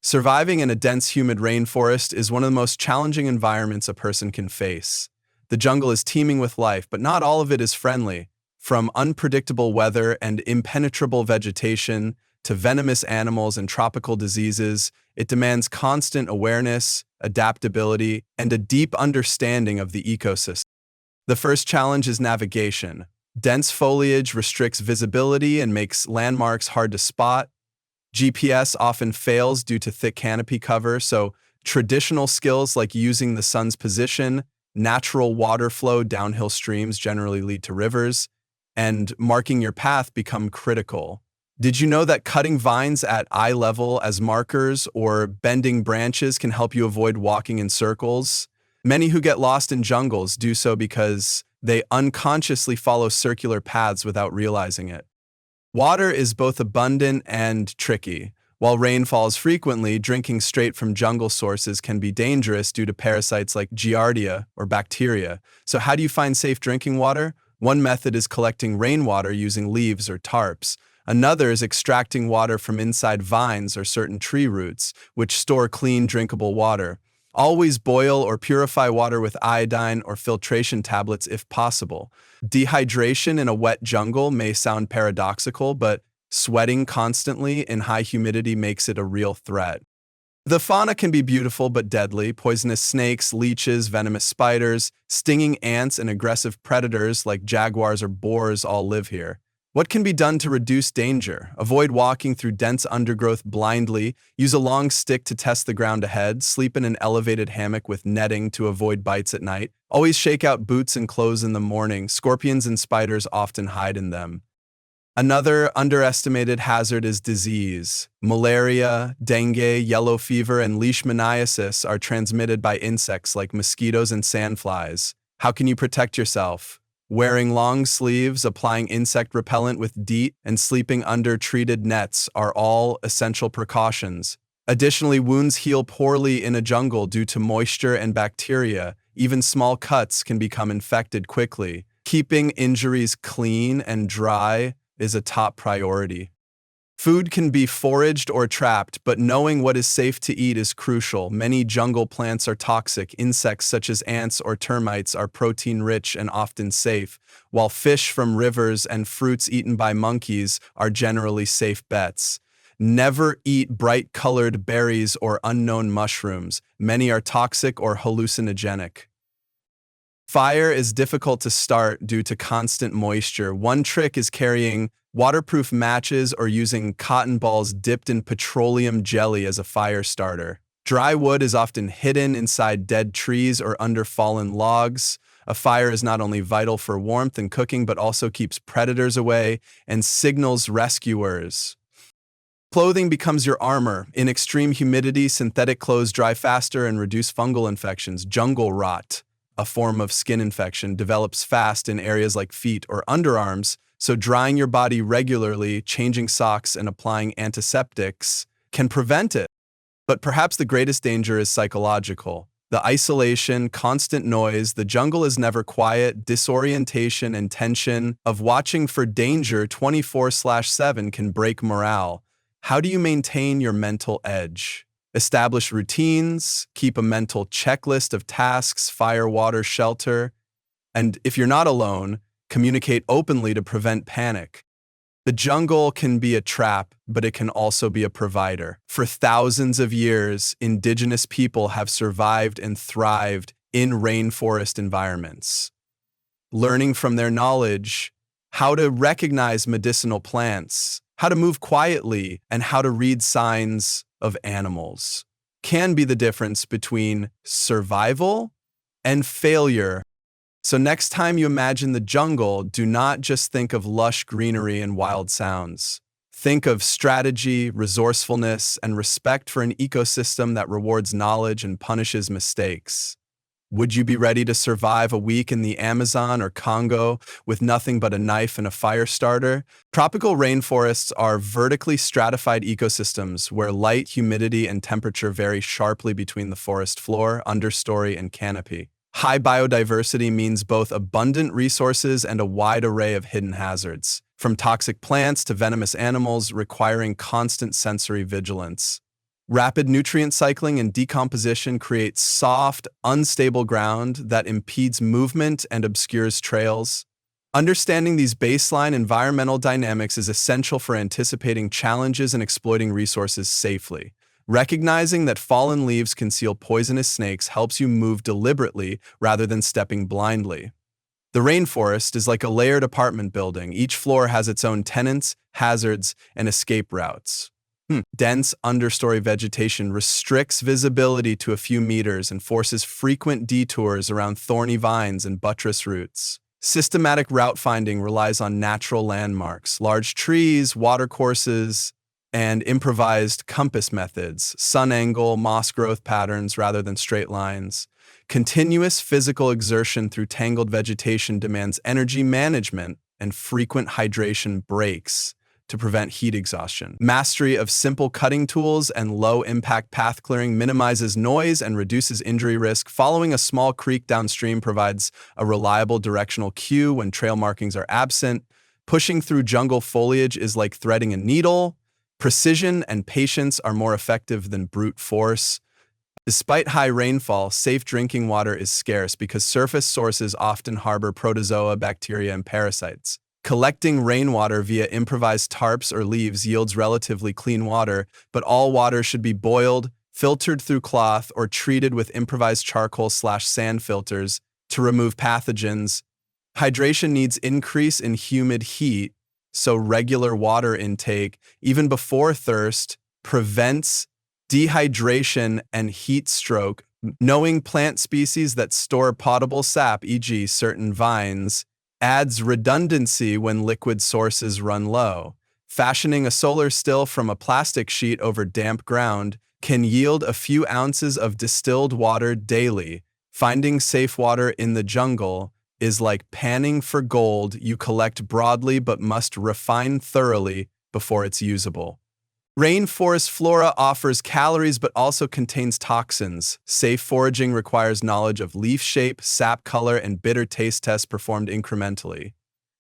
Surviving in a dense, humid rainforest is one of the most challenging environments a person can face. The jungle is teeming with life, but not all of it is friendly. From unpredictable weather and impenetrable vegetation to venomous animals and tropical diseases, it demands constant awareness, adaptability, and a deep understanding of the ecosystem. The first challenge is navigation. Dense foliage restricts visibility and makes landmarks hard to spot. GPS often fails due to thick canopy cover, so traditional skills like using the sun's position, natural water flow, downhill streams generally lead to rivers, and marking your path become critical. Did you know that cutting vines at eye level as markers or bending branches can help you avoid walking in circles? Many who get lost in jungles do so because they unconsciously follow circular paths without realizing it. Water is both abundant and tricky. While rain falls frequently, drinking straight from jungle sources can be dangerous due to parasites like Giardia or bacteria. So how do you find safe drinking water? One method is collecting rainwater using leaves or tarps. Another is extracting water from inside vines or certain tree roots, which store clean, drinkable water. Always boil or purify water with iodine or filtration tablets if possible. Dehydration in a wet jungle may sound paradoxical, but sweating constantly in high humidity makes it a real threat. The fauna can be beautiful but deadly. Poisonous snakes, leeches, venomous spiders, stinging ants, and aggressive predators like jaguars or boars all live here. What can be done to reduce danger? Avoid walking through dense undergrowth blindly, use a long stick to test the ground ahead, sleep in an elevated hammock with netting to avoid bites at night. Always shake out boots and clothes in the morning. Scorpions and spiders often hide in them. Another underestimated hazard is disease. Malaria, dengue, yellow fever, and leishmaniasis are transmitted by insects like mosquitoes and sandflies. How can you protect yourself? Wearing long sleeves, applying insect repellent with DEET, and sleeping under treated nets are all essential precautions. Additionally, wounds heal poorly in a jungle due to moisture and bacteria. Even small cuts can become infected quickly. Keeping injuries clean and dry is a top priority. Food can be foraged or trapped, but knowing what is safe to eat is crucial. Many jungle plants are toxic. Insects such as ants or termites are protein-rich and often safe, while fish from rivers and fruits eaten by monkeys are generally safe bets. Never eat bright-colored berries or unknown mushrooms. Many are toxic or hallucinogenic. Fire is difficult to start due to constant moisture. One trick is carrying waterproof matches or using cotton balls dipped in petroleum jelly as a fire starter. Dry wood is often hidden inside dead trees or under fallen logs. A fire is not only vital for warmth and cooking, but also keeps predators away and signals rescuers. Clothing becomes your armor. In extreme humidity, synthetic clothes dry faster and reduce fungal infections. Jungle rot, a form of skin infection, develops fast in areas like feet or underarms, so drying your body regularly, changing socks, and applying antiseptics can prevent it. But perhaps the greatest danger is psychological. The isolation, constant noise, the jungle is never quiet, disorientation and tension of watching for danger 24/7 can break morale. How do you maintain your mental edge? Establish routines, keep a mental checklist of tasks, fire, water, shelter, and if you're not alone, communicate openly to prevent panic. The jungle can be a trap, but it can also be a provider. For thousands of years, indigenous people have survived and thrived in rainforest environments. Learning from their knowledge, how to recognize medicinal plants, how to move quietly, and how to read signs of animals can be the difference between survival and failure. So next time you imagine the jungle, do not just think of lush greenery and wild sounds. Think of strategy, resourcefulness, and respect for an ecosystem that rewards knowledge and punishes mistakes. Would you be ready to survive a week in the Amazon or Congo with nothing but a knife and a fire starter? Tropical rainforests are vertically stratified ecosystems where light, humidity, and temperature vary sharply between the forest floor, understory, and canopy. High biodiversity means both abundant resources and a wide array of hidden hazards, from toxic plants to venomous animals requiring constant sensory vigilance. Rapid nutrient cycling and decomposition creates soft, unstable ground that impedes movement and obscures trails. Understanding these baseline environmental dynamics is essential for anticipating challenges and exploiting resources safely. Recognizing that fallen leaves conceal poisonous snakes helps you move deliberately rather than stepping blindly. The rainforest is like a layered apartment building. Each floor has its own tenants, hazards, and escape routes. Dense understory vegetation restricts visibility to a few meters and forces frequent detours around thorny vines and buttress roots. Systematic route finding relies on natural landmarks, large trees, watercourses, and improvised compass methods, sun angle, moss growth patterns rather than straight lines. Continuous physical exertion through tangled vegetation demands energy management and frequent hydration breaks to prevent heat exhaustion. Mastery of simple cutting tools and low-impact path clearing minimizes noise and reduces injury risk. Following a small creek downstream provides a reliable directional cue when trail markings are absent. Pushing through jungle foliage is like threading a needle. Precision and patience are more effective than brute force. Despite high rainfall, safe drinking water is scarce because surface sources often harbor protozoa, bacteria, and parasites. Collecting rainwater via improvised tarps or leaves yields relatively clean water, but all water should be boiled, filtered through cloth, or treated with improvised charcoal/sand filters to remove pathogens. Hydration needs increase in humid heat, so regular water intake, even before thirst, prevents dehydration and heat stroke. Knowing plant species that store potable sap, e.g. certain vines, adds redundancy when liquid sources run low. Fashioning a solar still from a plastic sheet over damp ground can yield a few ounces of distilled water daily. Finding safe water in the jungle is like panning for gold. You collect broadly but must refine thoroughly before it's usable. Rainforest flora offers calories but also contains toxins. Safe foraging requires knowledge of leaf shape, sap color, and bitter taste tests performed incrementally.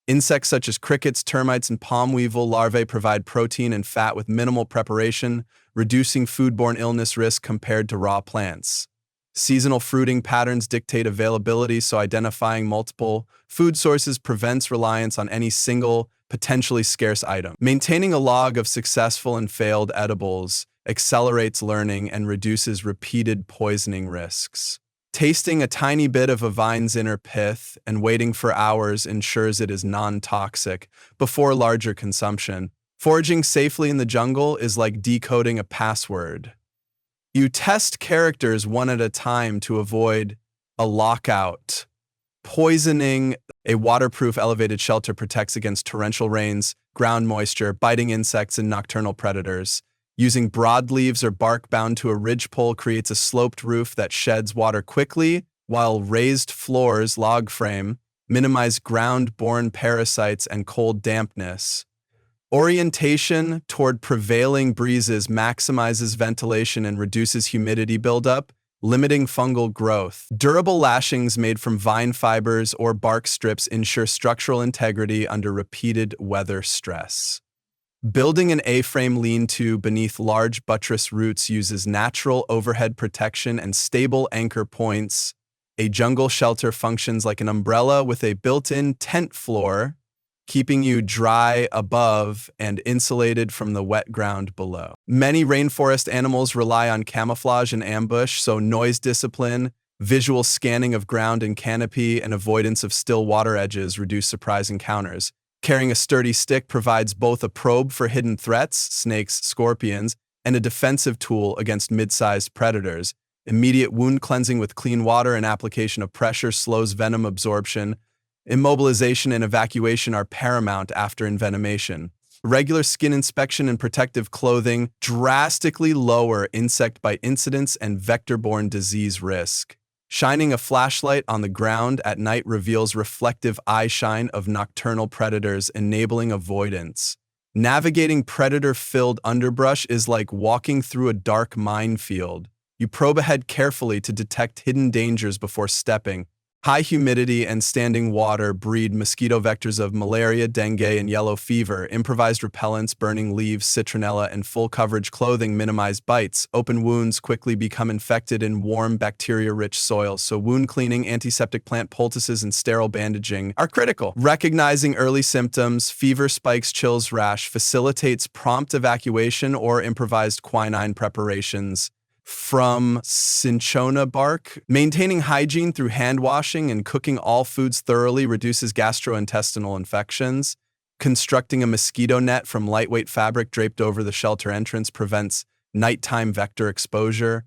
Insects such as crickets, termites, and palm weevil larvae provide protein and fat with minimal preparation, reducing foodborne illness risk compared to raw plants. Seasonal fruiting patterns dictate availability, so identifying multiple food sources prevents reliance on any single, potentially scarce item. Maintaining a log of successful and failed edibles accelerates learning and reduces repeated poisoning risks. Tasting a tiny bit of a vine's inner pith and waiting for hours ensures it is non-toxic before larger consumption. Foraging safely in the jungle is like decoding a password. You test characters one at a time to avoid a lockout. Poisoning. A waterproof elevated shelter protects against torrential rains, ground moisture, biting insects, and nocturnal predators. Using broadleaves or bark bound to a ridgepole creates a sloped roof that sheds water quickly, while raised floors, log frame, minimize ground-borne parasites and cold dampness. Orientation toward prevailing breezes maximizes ventilation and reduces humidity buildup, limiting fungal growth. Durable lashings made from vine fibers or bark strips ensure structural integrity under repeated weather stress. Building an A-frame lean-to beneath large buttress roots uses natural overhead protection and stable anchor points. A jungle shelter functions like an umbrella with a built-in tent floor, keeping you dry above and insulated from the wet ground below. Many rainforest animals rely on camouflage and ambush, so noise discipline, visual scanning of ground and canopy, and avoidance of still water edges reduce surprise encounters. Carrying a sturdy stick provides both a probe for hidden threats, snakes, scorpions, and a defensive tool against mid-sized predators. Immediate wound cleansing with clean water and application of pressure slows venom absorption. Immobilization and evacuation are paramount after envenomation. Regular skin inspection and protective clothing drastically lower insect bite incidence and vector-borne disease risk. Shining a flashlight on the ground at night reveals reflective eye shine of nocturnal predators, enabling avoidance. Navigating predator-filled underbrush is like walking through a dark minefield. You probe ahead carefully to detect hidden dangers before stepping. High humidity and standing water breed mosquito vectors of malaria, dengue, and yellow fever. Improvised repellents, burning leaves, citronella, and full coverage clothing minimize bites. Open wounds quickly become infected in warm, bacteria-rich soils, so wound cleaning, antiseptic plant poultices, and sterile bandaging are critical. Recognizing early symptoms, fever spikes, chills, rash, facilitates prompt evacuation or improvised quinine preparations from cinchona bark. Maintaining hygiene through hand washing and cooking all foods thoroughly reduces gastrointestinal infections. Constructing a mosquito net from lightweight fabric draped over the shelter entrance prevents nighttime vector exposure.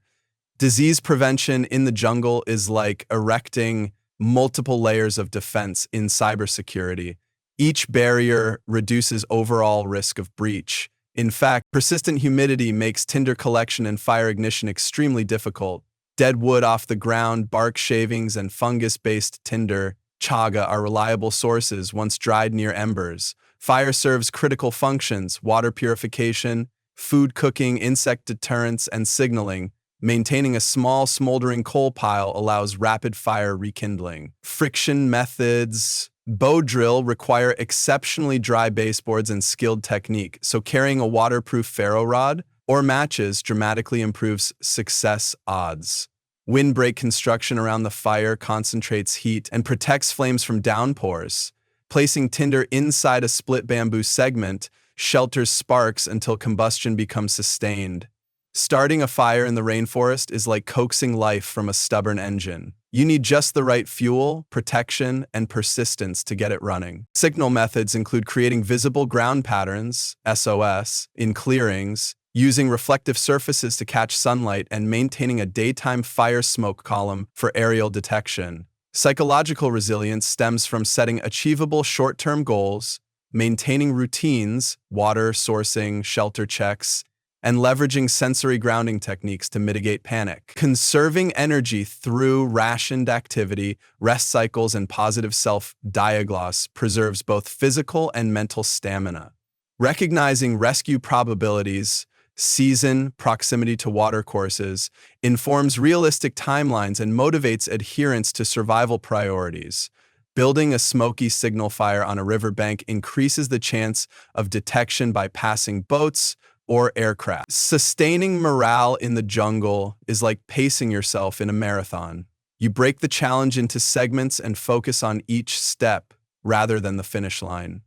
Disease prevention in the jungle is like erecting multiple layers of defense in cybersecurity. Each barrier reduces overall risk of breach. In fact, persistent humidity makes tinder collection and fire ignition extremely difficult. Dead wood off the ground, bark shavings, and fungus-based tinder, chaga, are reliable sources once dried near embers. Fire serves critical functions: water purification, food cooking, insect deterrence, and signaling. Maintaining a small, smoldering coal pile allows rapid fire rekindling. Friction methods. Bow drill require exceptionally dry baseboards and skilled technique, so carrying a waterproof ferro rod or matches dramatically improves success odds. Windbreak construction around the fire concentrates heat and protects flames from downpours. Placing tinder inside a split bamboo segment shelters sparks until combustion becomes sustained. Starting a fire in the rainforest is like coaxing life from a stubborn engine. You need just the right fuel, protection, and persistence to get it running. Signal methods include creating visible ground patterns, SOS, in clearings, using reflective surfaces to catch sunlight, and maintaining a daytime fire smoke column for aerial detection. Psychological resilience stems from setting achievable short-term goals, maintaining routines, water sourcing, shelter checks, and leveraging sensory grounding techniques to mitigate panic. Conserving energy through rationed activity, rest cycles, and positive self-diagnosis preserves both physical and mental stamina. Recognizing rescue probabilities, season, proximity to watercourses, informs realistic timelines and motivates adherence to survival priorities. Building a smoky signal fire on a riverbank increases the chance of detection by passing boats or aircraft. Sustaining morale in the jungle is like pacing yourself in a marathon. You break the challenge into segments and focus on each step rather than the finish line.